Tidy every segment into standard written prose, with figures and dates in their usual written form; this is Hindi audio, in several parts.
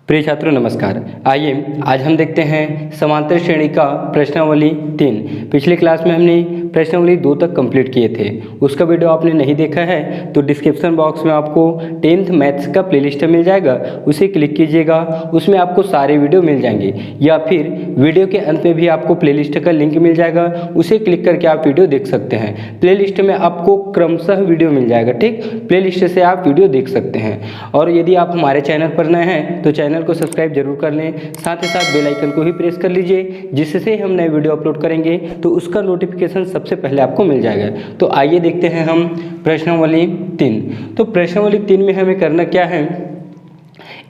प्रिय छात्रों नमस्कार। आइए आज हम देखते हैं समांतर श्रेणी का प्रश्नावली 3। पिछली क्लास में हमने प्रश्नावली 2 तक कंप्लीट किए थे। उसका वीडियो आपने नहीं देखा है तो डिस्क्रिप्शन बॉक्स में आपको 10th मैथ्स का प्लेलिस्ट मिल जाएगा, उसे क्लिक कीजिएगा, उसमें आपको सारे वीडियो मिल जाएंगे। या फिर वीडियो के अंत में भी आपको प्लेलिस्ट का लिंक मिल जाएगा, उसे क्लिक करके आप वीडियो देख सकते हैं। प्लेलिस्ट में आपको क्रमशः वीडियो मिल जाएगा, ठीक। प्लेलिस्ट से आप वीडियो देख सकते हैं। और यदि आप हमारे चैनल पर नए हैं तो चैनल को सब्सक्राइब जरूर कर लें, साथ ही साथ बेल आइकन को भी प्रेस कर लीजिए, जिससे हम नए वीडियो अपलोड करेंगे तो उसका नोटिफिकेशन सबसे पहले आपको मिल जाएगा। तो आइए देखते हैं हम प्रश्नावली 3। तो प्रश्नावली 3 में हमें करना क्या है,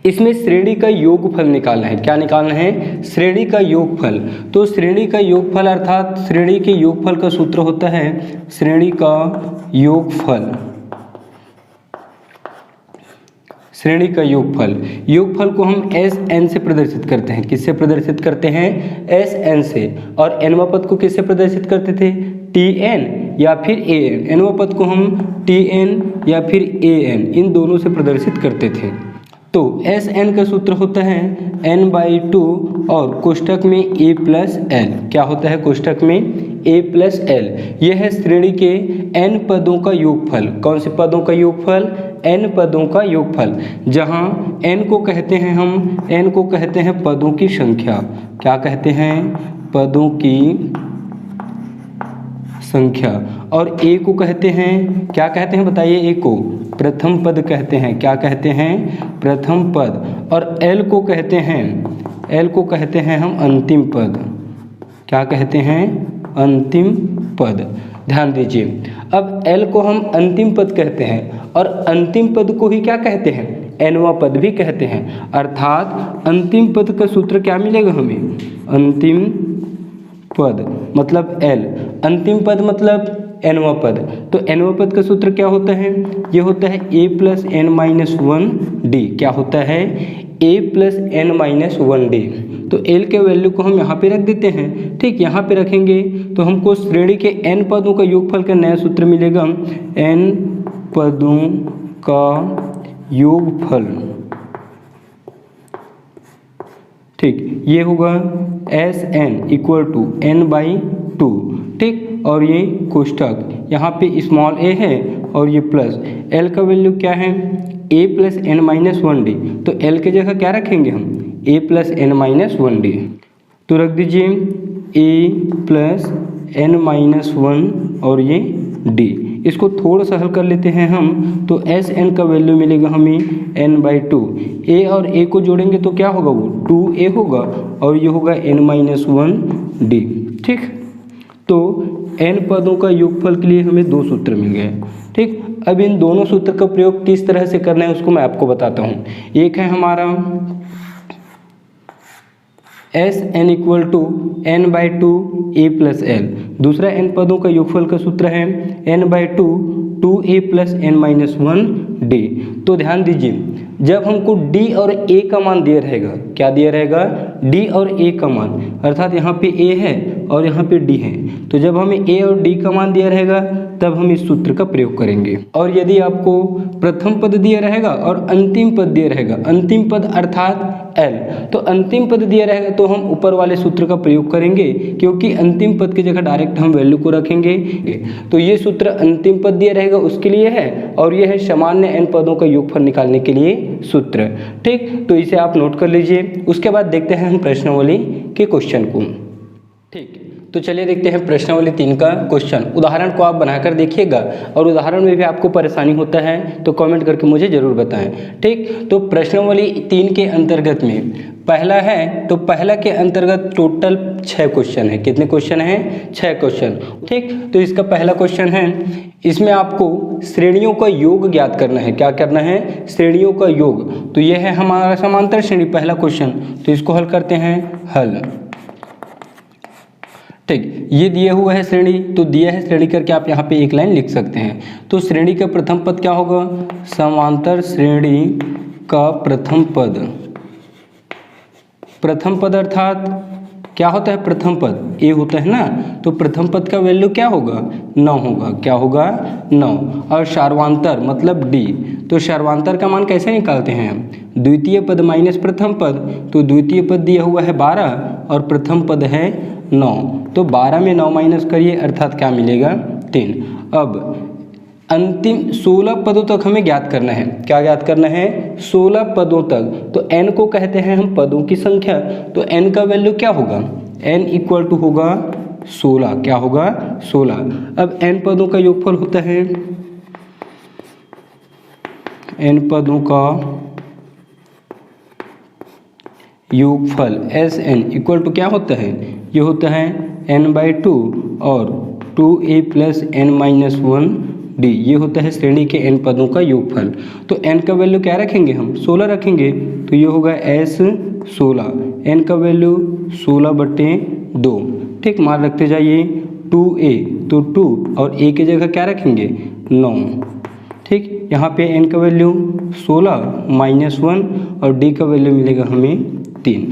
इसमें श्रेणी का योगफल निकालना है। क्या निकालना है? श्रेणी का योगफल। तो श्रेणी का योगफल अर्थात श्रेणी के योगफल का सूत्र होता है श्रेणी का योगफल। श्रेणी का योगफल, योगफल को हम Sn से प्रदर्शित करते हैं। किससे प्रदर्शित करते हैं? Sn से। और nवां पद को किससे प्रदर्शित करते थे? Tn या फिर An। nवां पद को हम Tn या फिर An इन दोनों से प्रदर्शित करते थे। तो Sn का सूत्र होता है n/2 और कोष्ठक में a प्लस l। क्या होता है कोष्ठक में? a plus l। यह है श्रेणी के n पदों का योगफल। कौन से पदों का योगफल? n पदों का योगफल। जहाँ n को कहते हैं हम, n को कहते हैं पदों की संख्या। क्या कहते हैं? पदों की संख्या। और a को कहते हैं, क्या कहते हैं बताइए? a को प्रथम पद कहते हैं। क्या कहते हैं? प्रथम पद। और l को कहते हैं, l को कहते हैं हम अंतिम पद। क्या कहते हैं? अंतिम पद। ध्यान दीजिए, अब l को हम अंतिम पद कहते हैं और अंतिम पद को ही क्या कहते हैं? nवां पद भी कहते हैं। अर्थात अंतिम पद का सूत्र क्या मिलेगा हमें? अंतिम पद मतलब l। अंतिम पद मतलब nवां पद। तो nवां पद का सूत्र क्या होता है? ये होता है a प्लस n-1d। क्या होता है? a plus n-1d। तो l के वैल्यू को हम यहाँ पे रख देते हैं, ठीक। यहाँ पे रखेंगे तो हमको श्रेणी के n पदों का योगफल का नया सूत्र मिलेगा, n पदों का योगफल, ठीक। ये होगा Sn = n/2, ठीक। और ये कोष्ठक, यहाँ पे स्मॉल a है और ये प्लस। l का वैल्यू क्या है? a plus n-1d। तो l के जगह क्या रखेंगे हम? a plus n-1d। तो रख दीजिए a प्लस n-1 और ये d। इसको थोड़ा सा हल कर लेते हैं हम, तो Sn का वैल्यू मिलेगा हमें n/2। a और a को जोड़ेंगे तो क्या होगा? वो 2a होगा और ये होगा n-1d, ठीक। तो n पदों का योगफल के लिए हमें 2 सूत्र मिल गए, ठीक। अब इन दोनों सूत्र का प्रयोग किस तरह से करना है उसको मैं आपको बताता हूँ। एक है हमारा Sn = n/2 a plus l। दूसरा n पदों का योगफल का सूत्र है n/2 2a प्लस n-1d। तो ध्यान दीजिए, जब हमको d और a का मान दिया रहेगा, क्या दिया रहेगा? d और a का मान। अर्थात यहाँ पे a है और यहाँ पे d है। तो जब हमें a और d का मान दिया रहेगा तब हम इस सूत्र का प्रयोग करेंगे। और यदि आपको प्रथम पद दिया रहेगा और अंतिम पद दिया रहेगा, अंतिम पद अर्थात l, तो अंतिम पद दिया रहेगा तो हम ऊपर वाले सूत्र का प्रयोग करेंगे, क्योंकि अंतिम पद की जगह डायरेक्ट हम वैल्यू को रखेंगे। तो ये सूत्र अंतिम पद दिया रहेगा उसके लिए है, और ये है सामान्य n पदों का योगफल निकालने के लिए सूत्र, ठीक। तो इसे आप नोट कर लीजिए। उसके बाद देखते हैं हम प्रश्नावली के क्वेश्चन को, ठीक। तो चलिए देखते हैं प्रश्नावली 3 का क्वेश्चन। उदाहरण को आप बनाकर देखिएगा, और उदाहरण में भी आपको परेशानी होता है तो कमेंट करके मुझे ज़रूर बताएं, ठीक। तो प्रश्नावली 3 के अंतर्गत में पहला है, तो पहला के अंतर्गत टोटल 6 क्वेश्चन है। कितने क्वेश्चन हैं? 6 क्वेश्चन, ठीक। तो इसका पहला क्वेश्चन है, इसमें आपको श्रेणियों का योग ज्ञात करना है। क्या करना है? श्रेणियों का योग। तो यह है हमारा समांतर श्रेणी, पहला क्वेश्चन। तो इसको हल करते हैं, हल, ठीक। ये दिया हुआ है श्रेणी, तो दिया है श्रेणी करके आप यहाँ पे एक लाइन लिख सकते हैं। तो श्रेणी का प्रथम पद क्या होगा? समांतर श्रेणी का प्रथम पद। प्रथम पद अर्थात क्या होता है प्रथम पद ए होता है ना, तो प्रथम पद का वैल्यू क्या होगा 9 होगा, क्या होगा 9। और सार्वांतर मतलब डी, तो सार्वांतर का मान कैसे निकालते हैं हम, द्वितीय पद माइनस प्रथम पद, तो द्वितीय पद दिया हुआ है 12 और प्रथम पद है 9, तो 12 में 9 माइनस करिए अर्थात क्या मिलेगा 3। अब अंतिम 16 पदों तक हमें ज्ञात करना है, क्या ज्ञात करना है 16 पदों तक, तो n को कहते हैं हम पदों की संख्या, तो n का वैल्यू क्या होगा, n इक्वल टू होगा 16, क्या होगा 16। अब n पदों का योगफल होता है, n पदों का योगफल Sn इक्वल टू क्या होता है, ये होता है n/2 और 2a प्लस n-1 d, ये होता है श्रेणी के n पदों का योगफल। तो n का वैल्यू क्या रखेंगे हम 16 रखेंगे, तो ये होगा S16, n का वैल्यू 16/2, ठीक, मान रखते जाइए 2a, तो 2 और a की जगह क्या रखेंगे 9, ठीक, यहाँ पे n का वैल्यू 16 -1 और d का वैल्यू मिलेगा हमें 3,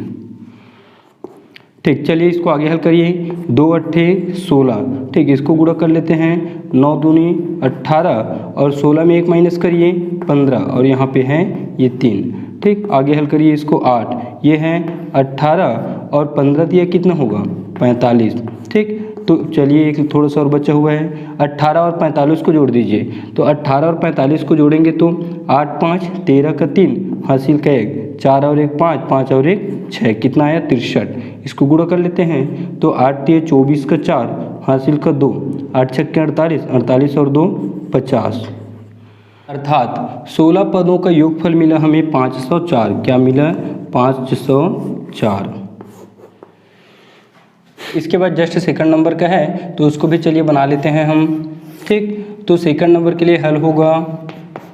ठीक। चलिए इसको आगे हल करिए, 2 8 16, ठीक, इसको गुणा कर लेते हैं, 9 दूनी 18 और 16 में 1 माइनस करिए 15 और यहाँ पे है ये 3, ठीक। आगे हल करिए इसको 8, ये है 18 और 15 दिया कितना होगा 45, ठीक। तो चलिए एक थोड़ा सा और बचा हुआ है, 18 और 45 को जोड़ दीजिए, तो 18 और 45 को जोड़ेंगे तो 8 5 13 का 3 हासिल का 1, 4 और 1 5, 5 और 1 6, कितना आया 63। इसको गुणा कर लेते हैं, तो 8 3 24 का 4 हासिल का 2, 8 6 48, 48 और 2 50, अर्थात 16 पदों का योगफल मिला हमें 504, क्या मिला 504। इसके बाद जस्ट सेकंड नंबर का है, तो उसको भी चलिए बना लेते हैं हम, ठीक। तो सेकंड नंबर के लिए हल होगा,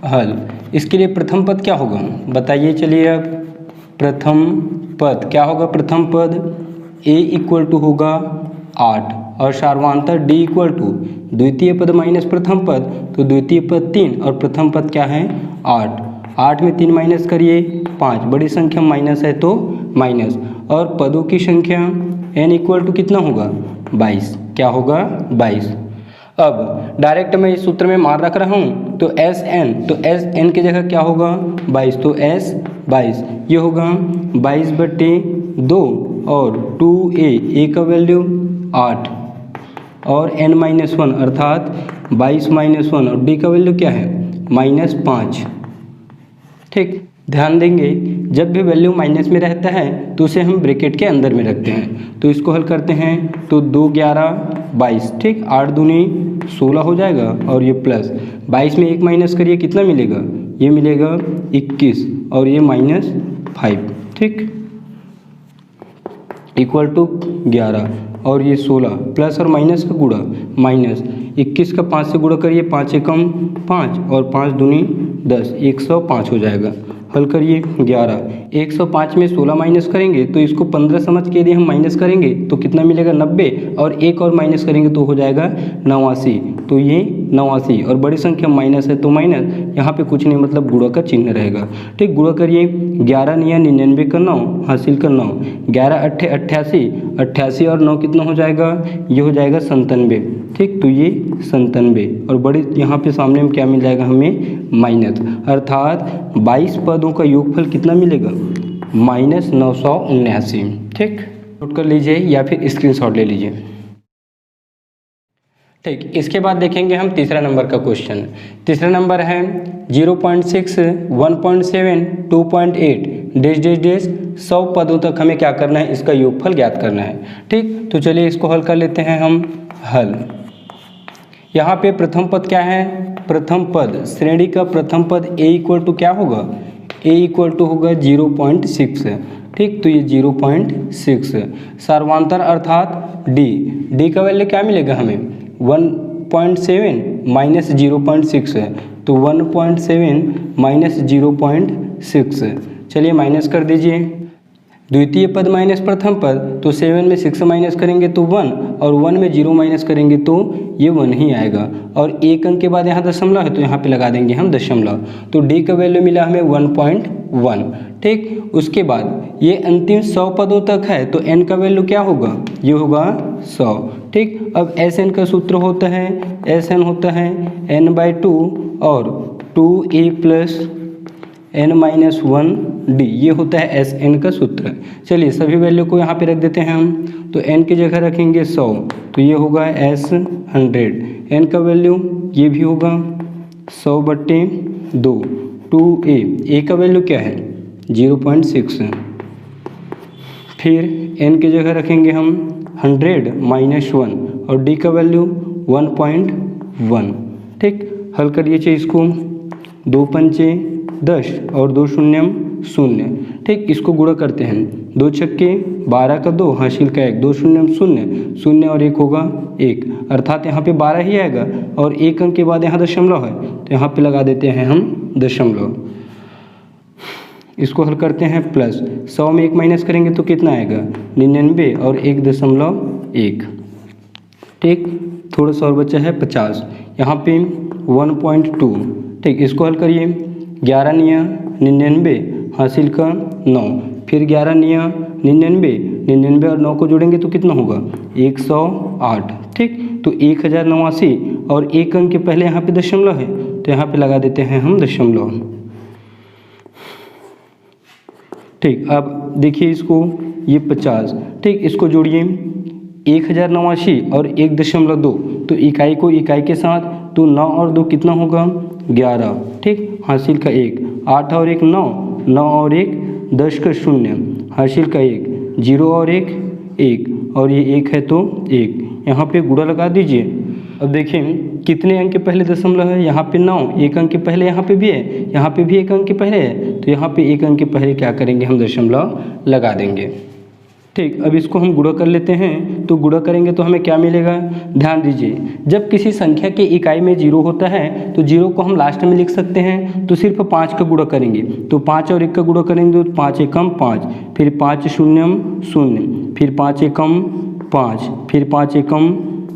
हल इसके लिए प्रथम पद क्या होगा बताइए, चलिए अब प्रथम पद क्या होगा, प्रथम पद a इक्वल टू होगा 8 और सार्वांतर d इक्वल टू द्वितीय पद माइनस प्रथम पद, तो द्वितीय पद 3 और प्रथम पद क्या है 8, 8 में 3 माइनस करिए 5, बड़ी संख्या माइनस है तो माइनस, और पदों की संख्या n इक्वल टू कितना होगा 22, क्या होगा 22। अब डायरेक्ट मैं इस सूत्र में मान रख रहा हूँ, तो Sn, तो Sn की जगह क्या होगा 22, तो S 22 ये होगा 22/2 और 2a का वैल्यू 8 और n-1 अर्थात 22 -1 और d का वैल्यू क्या है -5, ठीक। ध्यान देंगे जब भी वैल्यू माइनस में रहता है तो उसे हम ब्रैकेट के अंदर में रखते हैं, तो इसको हल करते हैं, तो 2 11 22, ठीक, 8 दूनी 16 हो जाएगा और ये प्लस 22 में 1 माइनस करिए कितना मिलेगा, ये मिलेगा 21 और ये -5, ठीक, इक्वल टू 11 और ये 16 प्लस और माइनस का गुणा, माइनस 21 का 5 से गुणा करिए, 5 एकम 5 और 5 दूनी 10, 105 हो जाएगा। हल करिए 11, 105 में 16 माइनस करेंगे तो इसको 15 समझ के यदि हम माइनस करेंगे तो कितना मिलेगा 90 और एक और माइनस करेंगे तो हो जाएगा 89, तो ये 89 और बड़ी संख्या माइनस है तो माइनस, यहाँ पे कुछ नहीं मतलब गुणा का चिन्ह रहेगा, ठीक। गुणा करिए 11 निया 99 का 9 हासिल का 9, 11 8 88, 88 और 9 कितना हो जाएगा, ये हो जाएगा 97, ठीक, तो ये 97 और बड़ी यहाँ पे सामने में क्या मिल जाएगा हमें माइनस, अर्थात 22 पदों का योगफल कितना मिलेगा -979, ठीक। नोट कर लीजिए या फिर स्क्रीनशॉट ले लीजिए, ठीक। इसके बाद देखेंगे हम तीसरा नंबर का क्वेश्चन। तीसरा नंबर है 0.6 1.7 2.8 डेश डेश डेश 100 पदों तक हमें क्या करना है, इसका योगफल ज्ञात करना है, ठीक। तो चलिए इसको हल कर लेते हैं हम। हल यहाँ पे प्रथम पद क्या है, प्रथम पद श्रेणी का प्रथम पद a इक्वल टू क्या होगा, a इक्वल टू होगा 0.6, ठीक। तो ये 0.6 सर्वांतर अर्थात d का वैल्यू क्या मिलेगा हमें 1.7 माइनस 0.6 है, तो 1.7 माइनस 0.6, चलिए माइनस कर दीजिए। द्वितीय पद माइनस प्रथम पद, तो 7 में 6 माइनस करेंगे तो 1 और 1 में 0 माइनस करेंगे तो ये 1 ही आएगा, और एक अंक के बाद यहाँ दशमलव है तो यहाँ पे लगा देंगे हम दशमलव, तो d का वैल्यू मिला हमें 1। ठीक, उसके बाद ये अंतिम 100 पदों तक है तो n का वैल्यू क्या होगा, ये होगा 100। ठीक, अब Sn का सूत्र होता है, Sn होता है n/2 और 2a प्लस n-1d, ये होता है Sn का सूत्र। चलिए सभी वैल्यू को यहाँ पे रख देते हैं हम, तो n की जगह रखेंगे 100 तो ये होगा S100। n का वैल्यू ये भी होगा 100/2, 2a का वैल्यू क्या है 0.6। फिर n की जगह रखेंगे हम 100 - 1 और d का वैल्यू 1.1। ठीक, हल करिए चाहिए इसको, 2 पंचे 10 और 2 शून्यम 0। ठीक, इसको गुणा करते हैं, 2 छक्के 12 का 2 हासिल का 1, 2 शून्यम 0, 0 और 1 होगा 1, अर्थात यहाँ पे 12 ही आएगा और 1 अंक के बाद यहाँ दशमलव है तो यहाँ पे लगा देते हैं हम दशमलव। इसको हल करते हैं प्लस 100 में 1 माइनस करेंगे तो कितना आएगा 99 और 1.1। ठीक, थोड़ा सा और बचा है 50, यहाँ पे 1.2। ठीक, इसको हल करिए, 11 निया 99 हासिल का 9, फिर 11 निया 99, 99 और 9 को जोड़ेंगे तो कितना होगा 108। ठीक, तो 1089 और 1 अंक के पहले यहाँ पे दशमलव है तो यहाँ पे लगा देते हैं हम दशमलव। ठीक, अब देखिए इसको, ये 50। ठीक, इसको जोड़िए 1089 और 1.2, तो इकाई को इकाई के साथ, तो 9 और 2 कितना होगा 11। ठीक, हासिल का 1, 8 और 1 9, 9 और 1 10 का 0 हासिल का 1, 0 और 1 1 और ये 1 है तो 1, यहाँ पे गुणा लगा दीजिए। अब देखें कितने अंक के पहले दशमलव है, यहाँ पे 9, 1 अंक के पहले यहाँ पे भी है, यहाँ पे भी 1 अंक के पहले है, तो यहाँ पे 1 अंक के पहले क्या करेंगे हम दशमलव लगा देंगे। ठीक, अब इसको हम गुणा कर लेते हैं, तो गुणा करेंगे तो हमें क्या मिलेगा, ध्यान दीजिए, जब किसी संख्या की इकाई में 0 होता है तो 0 को हम लास्ट में लिख सकते हैं, तो सिर्फ 5 का गुणा करेंगे, तो 5 और 1 का गुणा करेंगे तो 5 एकम 5, फिर 5 शून्यम 0, फिर 5 एकम 5, फिर 5 एकम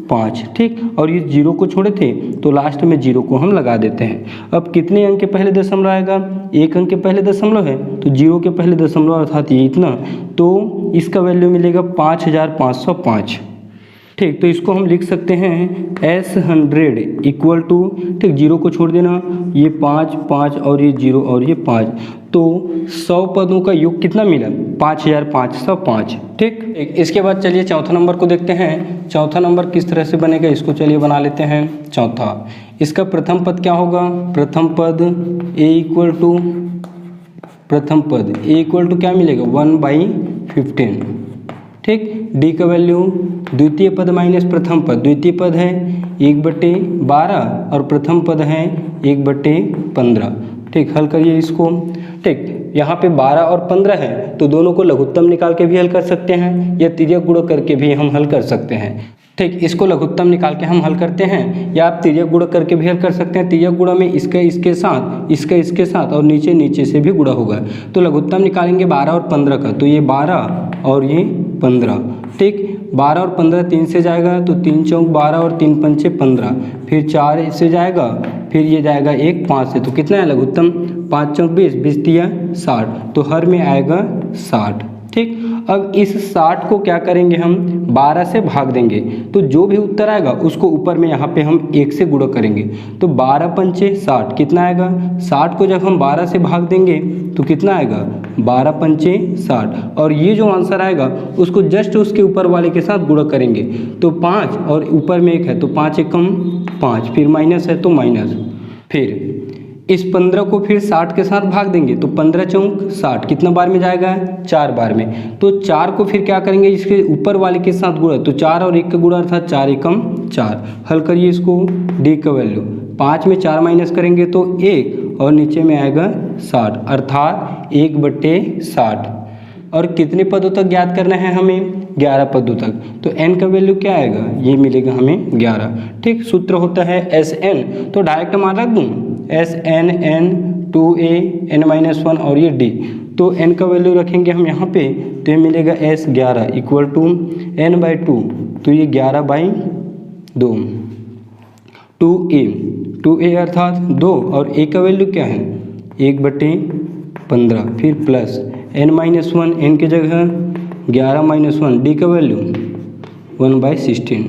5। ठीक, और ये 0 को छोड़े थे तो लास्ट में 0 को हम लगा देते हैं। अब कितने अंक के पहले दशमलव आएगा, 1 अंक के पहले दशमलव है तो 0 के पहले दशमलव अर्थात ये इतना, तो इसका वैल्यू मिलेगा 5505। ठीक, तो इसको हम लिख सकते हैं S100 इक्वल टू, ठीक 0 को छोड़ देना, ये 5 5 और ये 0 और ये 5, तो 100 पदों का योग कितना मिला 5505। ठीक, इसके बाद चलिए चौथा नंबर को देखते हैं। चौथा नंबर किस तरह से बनेगा, इसको चलिए बना लेते हैं। चौथा, इसका प्रथम पद क्या होगा, प्रथम पद a इक्वल टू, प्रथम पद a इक्वल टू क्या मिलेगा 1/15। ठीक, d का वैल्यू द्वितीय पद माइनस प्रथम पद, द्वितीय पद है 1/12 और प्रथम पद है 1/15। ठीक, हल करिए इसको। ठीक, यहाँ पे 12 और 15 है तो दोनों को लघुत्तम निकाल के भी हल कर सकते हैं या तिर्यक गुणा करके भी हम हल कर सकते हैं। ठीक, इसको लघुत्तम निकाल के हम हल करते हैं या आप तिर्यक गुणा करके भी हल कर सकते हैं। तिर्यक गुणा में इसका इसके साथ, इसका इसके साथ और नीचे नीचे से भी गुणा होगा, तो लघुत्तम निकालेंगे 12 और 15 का, तो ये 12 और ये 15। ठीक, 12 और 15 3 से जाएगा तो 3 चौक 12 और 3 पंचे 15, फिर 4 से जाएगा, फिर ये जाएगा 1 5 से, तो कितना है लघुत्तम 5 चौक 20, 20 दिया 60, तो हर में आएगा 60। ठीक, अब इस 60 को क्या करेंगे हम 12 से भाग देंगे, तो जो भी उत्तर आएगा उसको ऊपर में यहाँ पे हम 1 से गुणा करेंगे, तो 12 पंचे 60 कितना आएगा, 60 को जब हम 12 से भाग देंगे तो कितना आएगा 12 पंचे 60, और ये जो आंसर आएगा उसको जस्ट उसके ऊपर वाले के साथ गुणा करेंगे, तो 5 और ऊपर में 1 है तो 5 एकम 5, फिर माइनस है तो माइनस, फिर इस 15 को फिर 60 के साथ भाग देंगे, तो 15 चौक 60 कितना बार में जाएगा 4 बार में, तो 4 को फिर क्या करेंगे इसके ऊपर वाले के साथ गुणा, तो 4 और 1 का गुणा अर्थात 4 एकम 4। हल करिए इसको, d का वैल्यू 5 में 4 माइनस करेंगे तो 1 और नीचे में आएगा 60 अर्थात 1/60। और कितने पदों तक ज्ञात करना है हमें 11 पदों तक, तो n का वैल्यू क्या आएगा, ये मिलेगा हमें 11। ठीक, सूत्र होता है Sn, तो डायरेक्ट मान रख दूँ Sn n 2a n-1 और ये d, तो n का वैल्यू रखेंगे हम यहाँ पे तो ये मिलेगा S11 इक्वल टू n/2, तो ये 11/2, 2a अर्थात 2 और a का वैल्यू क्या है 1/2, 15, फिर प्लस n-1, n की जगह 11-1, d का वैल्यू 1/16।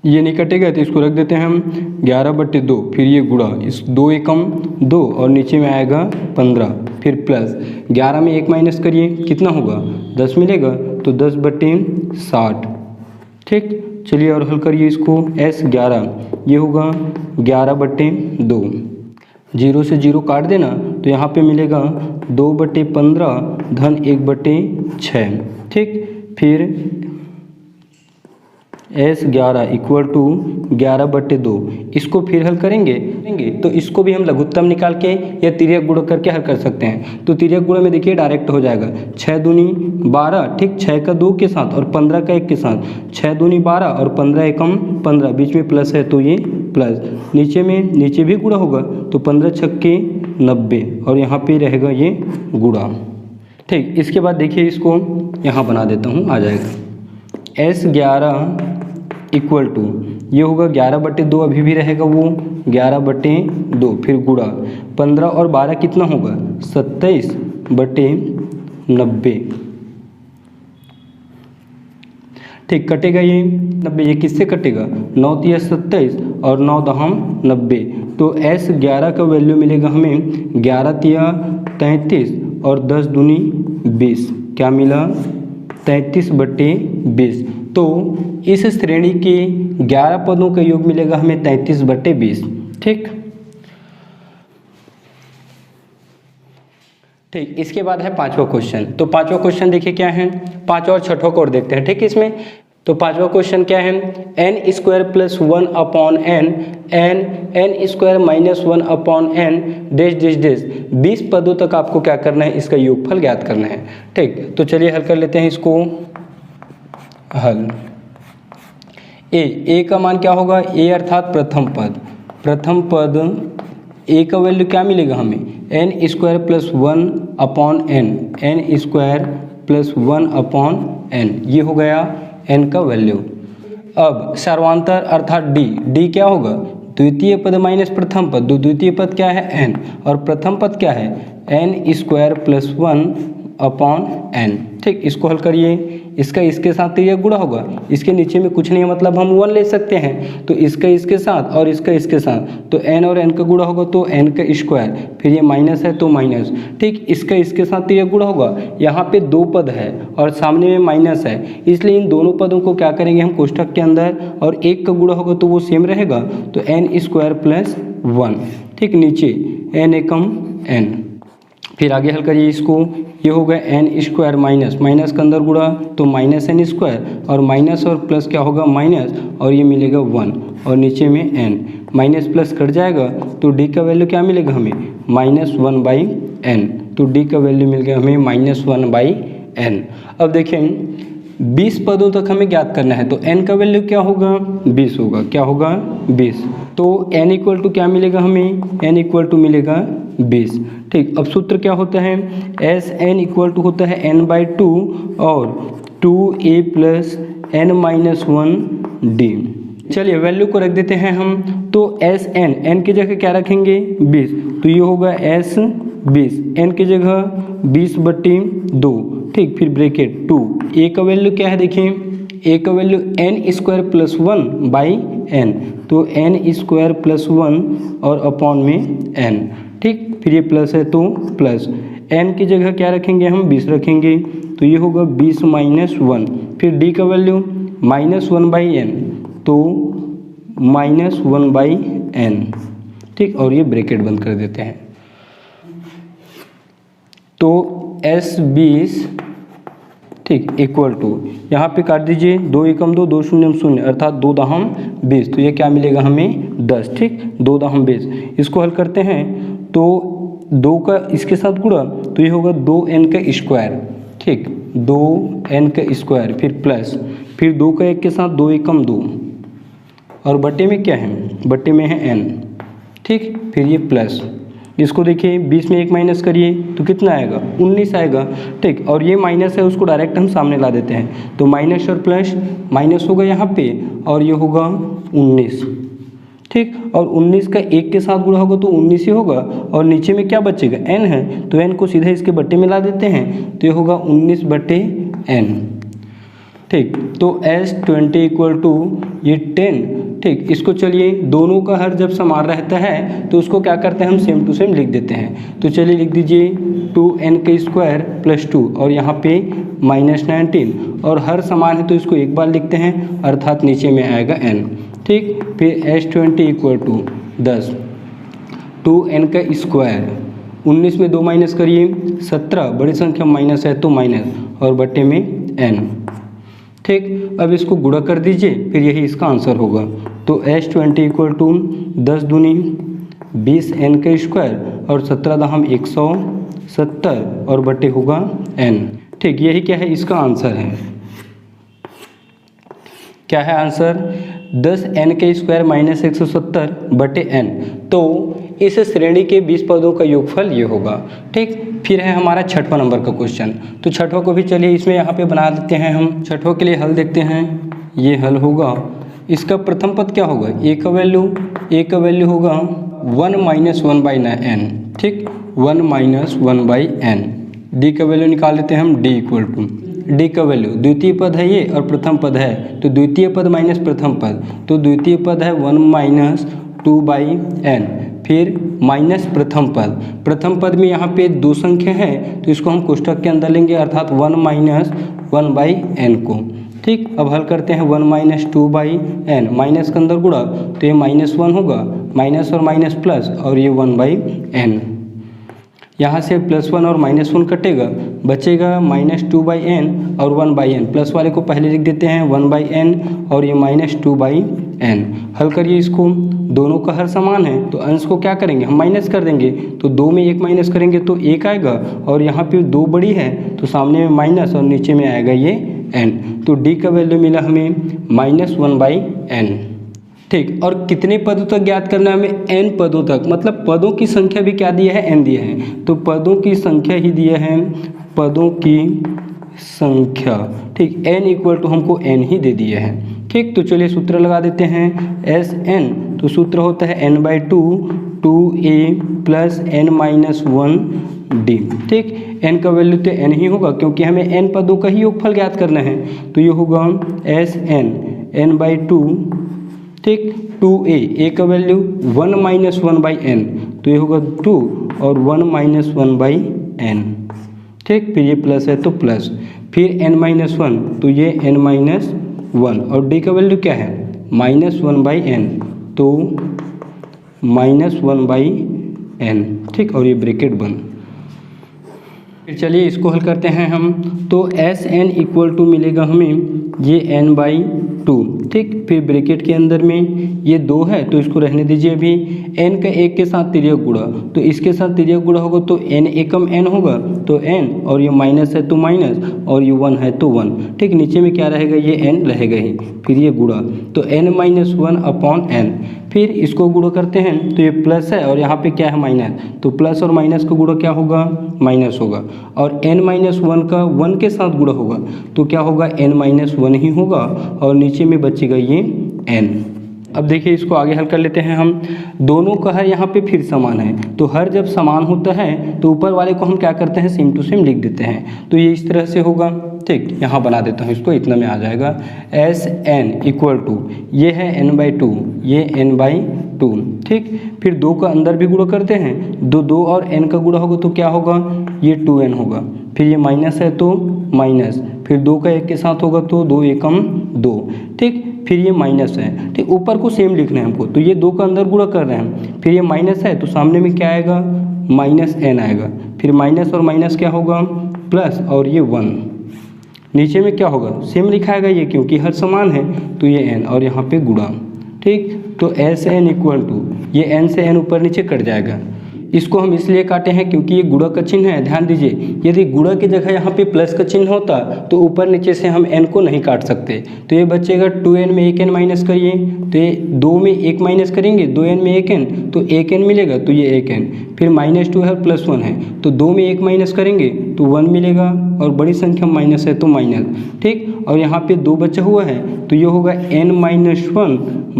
ये नहीं कटेगा तो इसको रख देते हैं हम 11/2, फिर ये गुणा, इस 2 एकम 2 और नीचे में आएगा 15, फिर प्लस 11 में 1 माइनस करिए, कितना होगा 10 मिलेगा, तो 10/60। ठीक, चलिए और हल करिए इसको। S11 ये होगा 11/2, 0 से 0 काट देना तो यहाँ पे मिलेगा 2/15 धन 1/6। ठीक, फिर S11 इक्वल टू 11/2, इसको फिर हल करेंगे तो इसको भी हम लघुत्तम निकाल के या तिर्यक गुणा करके हल कर सकते हैं। तो तिर्यक गुणा में देखिए डायरेक्ट हो जाएगा, 6 दूनी 12, ठीक, 6 का 2 के साथ और 15 का 1 के साथ, 6 दूनी 12 और 15 एकम 15, बीच में प्लस है तो ये प्लस, नीचे भी गुणा होगा तो 15 छक्के 90 और यहाँ पे रहेगा ये गुणा। ठीक, इसके बाद देखिए इसको यहाँ बना देता हूँ, आ जाएगा S11 इक्वल टू ये होगा 11/2, अभी भी रहेगा वो 11/2, फिर गुणा 15 और 12 कितना होगा 27/90। ठीक, कटेगा ये 90, ये किससे कटेगा 9 तिया 27 और 9 दहम 90, तो S11 का वैल्यू मिलेगा हमें 11 तिया 33 और 10 दूनी 20, क्या मिला 33/20। तो इस श्रेणी के 11 पदों का योग मिलेगा हमें 33/20। ठीक, इसके बाद है 5वां क्वेश्चन। तो 5वां क्वेश्चन देखिए क्या है, 5वां और 6वां को और देखते हैं। ठीक, इसमें तो 5वां क्वेश्चन क्या है, n² + 1/n n² - 1/n dash 20 पदों तक आपको क्या करना है, इसका योगफल ज्ञात करना है। ठीक, तो चलिए हल कर लेते हैं इसको। हल ए का मान क्या होगा, a अर्थात प्रथम पद a का वैल्यू क्या मिलेगा हमें n² + 1/n n² + 1/n, ये हो गया n का वैल्यू। अब सर्वांतर अर्थात d क्या होगा, द्वितीय पद माइनस प्रथम पद, द्वितीय पद क्या है n और प्रथम पद क्या है n² + 1/n। ठीक, इसको हल करिए, इसका इसके साथ तो ये गुणा होगा, इसके नीचे में कुछ नहीं है मतलब हम 1 ले सकते हैं, तो इसका इसके साथ और इसका इसके साथ, तो n और n का गुणा होगा तो n का स्क्वायर, फिर ये माइनस है तो माइनस। ठीक, इसका इसके साथ तो ये गुणा होगा, यहाँ पे 2 पद है और सामने में माइनस है, इसलिए इन दोनों पदों को क्या करेंगे हम कोष्ठक के अंदर, और 1 का गुणा होगा तो वो सेम रहेगा, तो n² + 1। ठीक, नीचे n एकम n, फिर आगे हल करिए इसको, ये होगा n² माइनस का अंदर गुणा तो -n² और माइनस और प्लस क्या होगा माइनस, और ये मिलेगा 1 और नीचे में n, माइनस प्लस कट जाएगा तो d का वैल्यू क्या मिलेगा हमें -1/n, तो d का वैल्यू मिल गया हमें -1/n। अब देखें 20 पदों तक हमें ज्ञात करना है, तो n का वैल्यू क्या होगा 20 होगा, क्या होगा 20, तो n इक्वल टू क्या मिलेगा हमें, n इक्वल टू मिलेगा 20। ठीक, अब सूत्र क्या होता है, Sn इक्वल टू होता है n/2 और 2a + n-1d। चलिए वैल्यू को रख देते हैं हम, तो Sn n की जगह क्या रखेंगे 20, तो ये होगा S20, n की जगह 20/2। ठीक, फिर ब्रैकेट 2, a का वैल्यू क्या है देखिए, a का वैल्यू n² + 1/n, तो n² + 1 और अपॉन में n। ठीक, फिर ये प्लस है तो प्लस, n की जगह क्या रखेंगे हम 20 रखेंगे, तो ये होगा 20 - 1, फिर d का वैल्यू -1/n, तो -1/n। ठीक, और ये ब्रैकेट बंद कर देते हैं, तो S20 ठीक इक्वल टू यहाँ पे काट दीजिए, 2 एकम 2, 2 शून्यम 0 अर्थात 2 दहम 20, तो ये क्या मिलेगा हमें 10। ठीक, 2 दहम 20, इसको हल करते हैं तो 2 का इसके साथ गुणा तो ये होगा 2n का स्क्वायर। ठीक, 2n का स्क्वायर, फिर प्लस, फिर 2 का 1 के साथ 2 एकम 2 और बट्टे में क्या है, बट्टे में है n। ठीक, फिर ये प्लस, इसको देखिए 20 में 1 माइनस करिए तो कितना आएगा 19 आएगा। ठीक, और ये माइनस है उसको डायरेक्ट हम सामने ला देते हैं, तो माइनस और प्लस, माइनस होगा यहाँ पे और ये होगा 19। ठीक। और 19 का 1 के साथ गुणा होगा तो 19 ही होगा, और नीचे में क्या बचेगा, n है, तो n को सीधे इसके बट्टे में ला देते हैं, तो ये होगा 19/n। ठीक, तो S20 इक्वल टू ये 10। ठीक, इसको चलिए दोनों का हर जब समान रहता है तो उसको क्या करते हैं हम सेम टू सेम लिख देते हैं। तो चलिए लिख दीजिए 2n² प्लस 2 और यहाँ पे -19, और हर समान है तो इसको एक बार लिखते हैं, अर्थात नीचे में आएगा n। ठीक, फिर S20 इक्वल टू 10, 2n², 19 में 2 माइनस करिए 17, बड़ी संख्या माइनस है तो माइनस, और बट्टे में n। ठीक, अब इसको गुणा कर दीजिए, फिर यही इसका आंसर होगा। तो S20 इक्वल टू 10 दूनी 20n² और 17 दहम 170 और बटे होगा n। ठीक, यही क्या है, इसका आंसर है। क्या है आंसर, 10n² माइनस 170 बटे n। तो इस श्रेणी के 20 पदों का योगफल ये होगा। ठीक, फिर है हमारा छठवां नंबर का क्वेश्चन। तो छठवां को भी चलिए इसमें यहाँ पे बना देते हैं हम। छठवां के लिए हल देखते हैं, ये हल होगा। इसका प्रथम पद क्या होगा, a का वैल्यू होगा 1 - 1/n। ठीक, 1 - 1/n। d का वैल्यू निकाल लेते हैं हम, d इक्वल टू, d का वैल्यू द्वितीय पद है ये और प्रथम पद है, तो द्वितीय पद माइनस प्रथम पद, तो द्वितीय पद है 1 - 2/n, फिर माइनस प्रथम पद में यहाँ पे दो संख्या है तो इसको हम कोष्ठक के अंदर लेंगे, अर्थात 1 - 1/n को। ठीक, अब हल करते हैं 1 - 2/n, माइनस के अंदर गुणा तो ये -1 होगा, माइनस और माइनस प्लस, और ये 1/n। यहाँ से +1 और -1 कटेगा, बचेगा -2/n और 1/n। प्लस वाले को पहले लिख देते हैं 1/n और ये -2/n। हल करिए इसको, दोनों का हर समान है तो अंश को क्या करेंगे हम माइनस कर देंगे, तो 2 में 1 माइनस करेंगे तो 1 आएगा, और यहाँ पे 2 बड़ी है तो सामने में माइनस और नीचे में आएगा ये n। तो d का वैल्यू मिला हमें -1/n। ठीक, और कितने पदों तक ज्ञात करना है हमें, n पदों तक, मतलब पदों की संख्या भी क्या दिया है, n दिया है, तो पदों की संख्या ही दिया है, पदों की संख्या। ठीक, n इक्वल टू हमको n ही दे दिया है। ठीक, तो चलिए सूत्र लगा देते हैं, Sn, तो सूत्र होता है n/2 2a + n - 1d। ठीक, n का वैल्यू तो n ही होगा क्योंकि हमें n पदों का ही योगफल ज्ञात करना है, तो ये होगा Sn n/2। ठीक, 2a का वैल्यू 1 - 1/n, तो ये होगा 2 और 1 - 1/n। ठीक, फिर ये प्लस है तो प्लस, फिर n - 1, तो ये n - 1, और d का वैल्यू क्या है -1/n, तो -1/n। ठीक, और ये ब्रैकेट बंद। फिर चलिए इसको हल करते हैं हम, तो Sn इक्वल टू मिलेगा हमें ये n/2। ठीक, फिर ब्रैकेट के अंदर में ये 2 है तो इसको रहने दीजिए अभी, n का 1 के साथ तिर्यक गुणा, तो इसके साथ तिर्यक गुणा होगा तो n एकम n होगा, तो n, और ये माइनस है तो माइनस, और ये 1 है तो 1। ठीक, नीचे में क्या रहेगा, ये n रहेगा ही, फिर ये गुणा, तो n - 1/n। फिर इसको गुणा करते हैं तो ये प्लस है और यहाँ पे क्या है माइनस, तो प्लस और माइनस का गुणा क्या होगा, माइनस होगा, और n - 1 का 1 के साथ गुणा होगा तो क्या होगा, n - 1 ही होगा, और नीचे में बचेगा ये n। अब देखिए इसको आगे हल कर लेते हैं हम। दोनों का हर यहाँ पे फिर समान है, तो हर जब समान होता है तो ऊपर वाले को हम क्या करते हैं, सेम टू सेम लिख देते हैं, तो ये इस तरह से होगा। ठीक, यहाँ बना देता हूँ इसको, इतना में आ जाएगा Sn इक्वल टू, ये है n/2, ये n/2। ठीक, फिर 2 का अंदर भी गुणा करते हैं, 2 और n का गुणा होगा तो क्या होगा, ये 2n होगा, फिर ये माइनस है तो माइनस, फिर 2 का 1 के साथ होगा तो 2 एकम 2। ठीक, फिर ये माइनस है। ठीक, ऊपर को सेम लिखना है हमको, तो ये 2 का अंदर गुणा कर रहे हैं, फिर ये माइनस है तो सामने में क्या आएगा, -n आएगा, फिर माइनस और माइनस क्या होगा, प्लस, और ये 1। नीचे में क्या होगा, सेम लिखाएगा ये क्योंकि हर समान है, तो ये n और यहाँ पे गुणा। ठीक, तो Sn इक्वल टू, ये n से n ऊपर नीचे कट जाएगा। इसको हम इसलिए काटे हैं क्योंकि ये गुणा का चिन्ह है, ध्यान दीजिए, यदि गुणा की जगह यहाँ पे प्लस का चिन्ह होता तो ऊपर नीचे से हम n को नहीं काट सकते, तो ये बचेगा 2n में 1n माइनस करिए, तो ये 2 में 1 माइनस करेंगे, 2n में 1n, तो 1n मिलेगा, तो ये 1n, फिर -2 है +1 है, तो 2 में 1 माइनस करेंगे तो 1 मिलेगा, और बड़ी संख्या माइनस है तो माइनस। ठीक, और यहाँ पे 2 बचा हुआ है तो ये होगा n -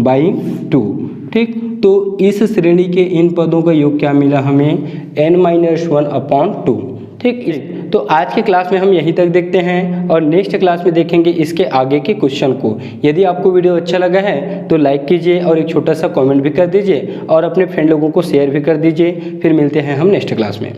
1/2। ठीक, तो इस श्रेणी के इन पदों का योग क्या मिला हमें, n-1/2। ठीक, तो आज के क्लास में हम यहीं तक देखते हैं और नेक्स्ट क्लास में देखेंगे इसके आगे के क्वेश्चन को। यदि आपको वीडियो अच्छा लगा है तो लाइक कीजिए और एक छोटा सा कमेंट भी कर दीजिए और अपने फ्रेंड लोगों को शेयर भी कर दीजिए। फिर मिलते हैं हम नेक्स्ट क्लास में।